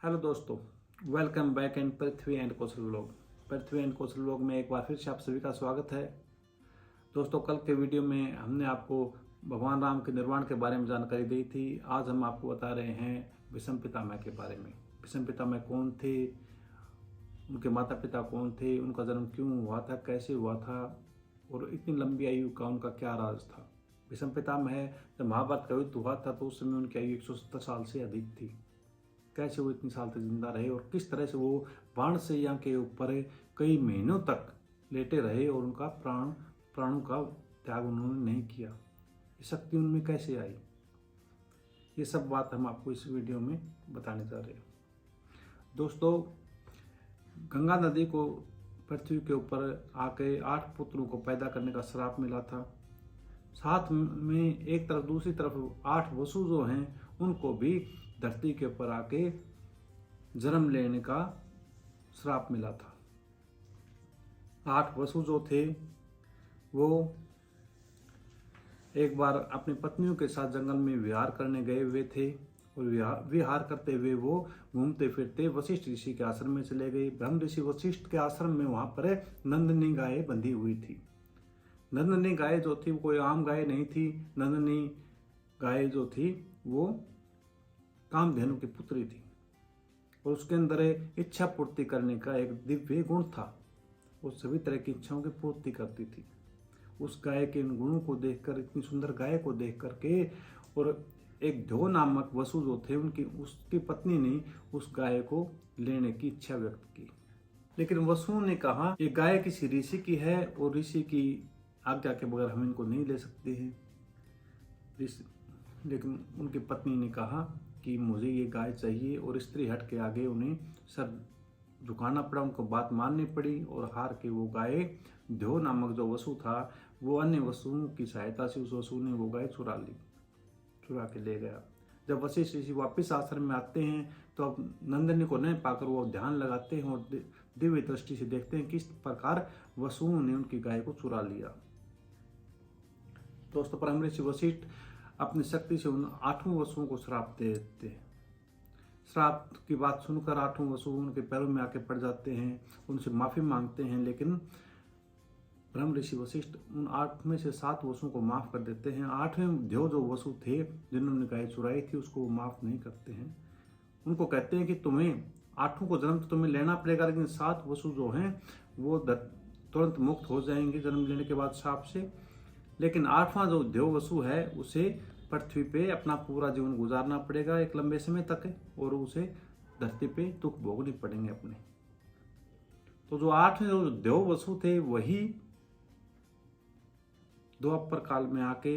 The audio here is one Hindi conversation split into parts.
हेलो दोस्तों, welcome back in Prithvi and Kaushal vlog. Prithvi and Kaushal vlog में एक बार फिर से आप सभी का स्वागत है। दोस्तों, कल के वीडियो में हमने आपको भगवान राम के निर्वाण के बारे में जानकारी दी थी। आज हम आपको बता रहे हैं भीष्म पितामह के बारे में। भीष्म पितामह कौन थे, उनके माता पिता कौन थे, उनका जन्म क्यों हुआ था, कैसे हुआ था और इतनी लंबी आयु का उनका क्या राज था। भीष्म पितामह जब महाभारत का युद्ध हुआ था तो उस समय उनकी आयु 170 साल से अधिक थी। कैसे वो इतनी साल तक जिंदा रहे और किस तरह से वो बाणशैया के ऊपर कई महीनों तक लेटे रहे और उनका प्राणों का त्याग उन्होंने नहीं किया। ये शक्ति उनमें कैसे आई, ये सब बात हम आपको इस वीडियो में बताने जा रहे हैं। दोस्तों, गंगा नदी को पृथ्वी के ऊपर आके 8 पुत्रों को पैदा करने का श्राप मिला था। साथ में एक तरफ दूसरी तरफ 8 वसु जो हैं उनको भी धरती के ऊपर आके जन्म लेने का श्राप मिला था। 8 वसु जो थे वो एक बार अपनी पत्नियों के साथ जंगल में विहार करने गए हुए थे और विहार करते हुए वो घूमते फिरते वशिष्ठ ऋषि के आश्रम में चले गए। ब्रह्म ऋषि वशिष्ठ के आश्रम में वहां पर नंदिनी गाय बंधी हुई थी। नंदिनी गाय जो थी वो कोई आम गाय नहीं थी। नंदिनी गाय जो थी वो कामधेनु की पुत्री थी और उसके अंदर इच्छा पूर्ति करने का एक दिव्य गुण था। वो सभी तरह की इच्छाओं की पूर्ति करती थी। उस गाय के इन गुणों को देखकर, इतनी सुंदर गाय को देख करके, और एक ध्यो नामक वसु जो थे उसकी पत्नी ने उस गाय को लेने की इच्छा व्यक्त की। लेकिन वसु ने कहा ये गाय किसी ऋषि की है और ऋषि की आज्ञा के बगैर हम इनको नहीं ले सकते हैं। लेकिन उनकी पत्नी ने कहा कि मुझे ये गाय चाहिए और स्त्री हट के आगे उन्हें सर झुकाना पड़ा, उनको बात माननी पड़ी और हार के वो गाय ध्यो नामक जो वसु था वो अन्य वसुओं की सहायता से उस वसु ने वो गाय चुरा के ले गया। जब वशिष्ठ ऋषि वापिस आश्रम में आते हैं तो अब नंदिनी को नहीं पाकर वो ध्यान लगाते हैं और दिव्य दृष्टि से देखते हैं किस प्रकार वसुओं ने उनकी गाय को चुरा लिया। दोस्तों, परम ऋषि वशिष्ठ अपनी शक्ति से उन 8 वसुओं को श्राप दे देते हैं। श्राप की बात सुनकर 8 वसु उनके पैरों में आके पड़ जाते हैं, उनसे माफी मांगते हैं। लेकिन ब्रह्म ऋषि वशिष्ठ उन 8 में से 7 वसुओं को माफ कर देते हैं। 8वें ध्यो जो वसु थे जिन्होंने गाय चुराई थी उसको वो माफ नहीं करते हैं। उनको कहते हैं कि तुम्हें 8 को जन्म तो तुम्हें लेना पड़ेगा, लेकिन 7 वसु जो हैं वो तुरंत मुक्त हो जाएंगे जन्म लेने के बाद श्राप से। लेकिन 8वां जो ध्यो वसु है उसे पृथ्वी पे अपना पूरा जीवन गुजारना पड़ेगा एक लंबे समय तक और उसे धरती पे दुख भोगने पड़ेंगे अपने। तो जो 8वें जो ध्यो वसु थे वही द्वापर काल में आके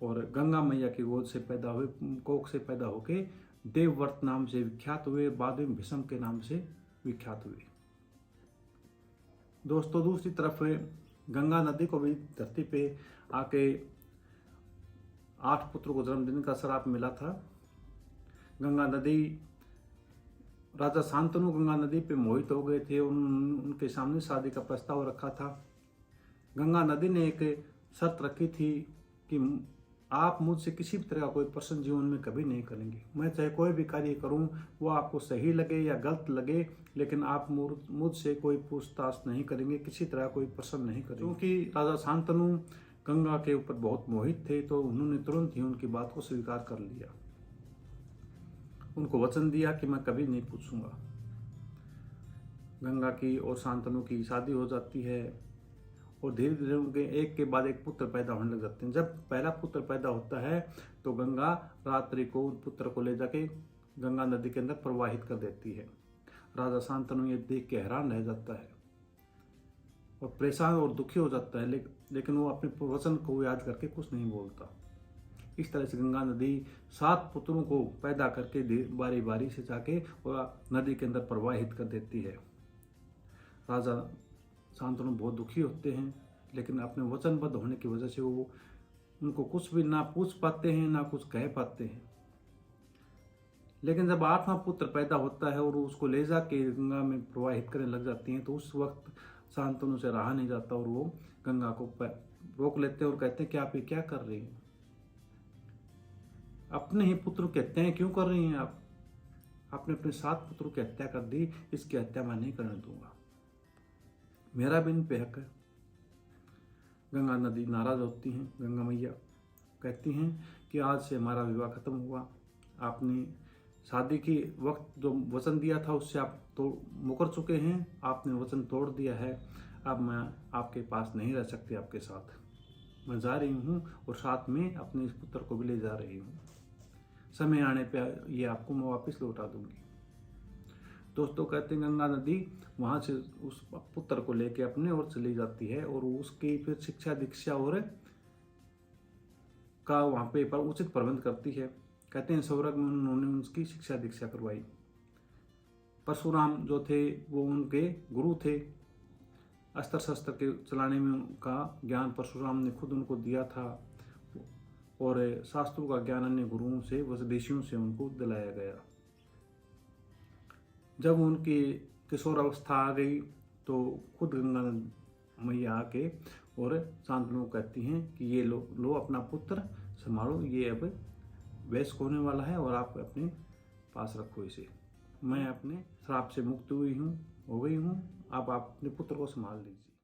और गंगा मैया की गोद से पैदा हुए, कोख से पैदा होके देवव्रत नाम से विख्यात हुए, बाद में भीष्म के नाम से विख्यात हुए। दोस्तों, दूसरी तरफ गंगा नदी को भी धरती पे आके 8 पुत्रों को जन्म देने का श्राप मिला था। गंगा नदी, राजा शांतनु गंगा नदी पे मोहित हो गए थे। उनके सामने शादी का प्रस्ताव रखा था। गंगा नदी ने एक शर्त रखी थी कि आप मुझसे किसी भी तरह का कोई प्रश्न जीवन में कभी नहीं करेंगे। मैं चाहे कोई भी कार्य करूं वो आपको सही लगे या गलत लगे, लेकिन आप मुझसे कोई पूछताछ नहीं करेंगे, किसी तरह कोई प्रश्न नहीं करेंगे। क्योंकि राजा शांतनु गंगा के ऊपर बहुत मोहित थे तो उन्होंने तुरंत ही उनकी बात को स्वीकार कर लिया। उनको वचन दिया कि मैं कभी नहीं पूछूंगा। गंगा की और शांतनु की शादी हो जाती है और धीरे धीरे उनके एक के बाद एक पुत्र पैदा होने लग जाते हैं। जब पहला पुत्र पैदा होता है तो गंगा रात्रि को उन पुत्र को ले जाके गंगा नदी के अंदर प्रवाहित कर देती है। राजा शांतनु ये देख के हैरान रह जाता है और परेशान और दुखी हो जाता है, लेकिन वो अपने वचन को याद करके कुछ नहीं बोलता। इस तरह से गंगा नदी 7 पुत्रों को पैदा करके बारी बारी से जाके और नदी के अंदर प्रवाहित कर देती है। राजा शांतनु बहुत दुखी होते हैं, लेकिन अपने वचनबद्ध होने की वजह से वो उनको कुछ भी ना पूछ पाते हैं ना कुछ कह पाते हैं। लेकिन जब 8वां पुत्र पैदा होता है और उसको ले जाके गंगा में प्रवाहित करने लग जाती हैं तो उस वक्त शांतनु से रहा नहीं जाता और वो गंगा को रोक लेते हैं और कहते हैं कि आप ये क्या कर रही हैं। अपने ही पुत्र कहते हैं क्यों कर रही हैं आप। आपने अपने 7 पुत्रों की हत्या कर दी, इसकी हत्या मैं नहीं करने दूंगा, मेरा भी इन पे हक है। गंगा नदी नाराज होती हैं। गंगा मैया कहती हैं कि आज से हमारा विवाह खत्म हुआ, आपने शादी के वक्त जो वचन दिया था उससे आप तो मुकर चुके हैं, आपने वचन तोड़ दिया है, अब मैं आपके पास नहीं रह सकती, आपके साथ मैं जा रही हूँ और साथ में अपने इस पुत्र को भी ले जा रही हूँ, समय आने पर ये आपको मैं वापस लौटा दूंगी। दोस्तों कहते हैं गंगा नदी वहाँ से उस पुत्र को लेके अपने ओर चली जाती है और उसकी फिर शिक्षा दीक्षा और का वहाँ पे पर उचित प्रबंध करती है। कहते हैं स्वर्ग में उन्होंने उसकी शिक्षा दीक्षा करवाई। परशुराम जो थे वो उनके गुरु थे, अस्त्र शस्त्र के चलाने में उनका ज्ञान परशुराम ने खुद उनको दिया था और शास्त्रों का ज्ञान अन्य गुरुओं से वसदेशियों से उनको दिलाया गया। जब उनकी किशोर अवस्था आ गई तो खुद गंगा मैया आके और शांतनु कहती हैं कि ये लो अपना पुत्र संभालो, ये अब वयस्क होने वाला है और आप अपने पास रखो इसे, मैं अपने श्राप से मुक्त हो गई हूँ, अब आप अपने पुत्र को संभाल लीजिए।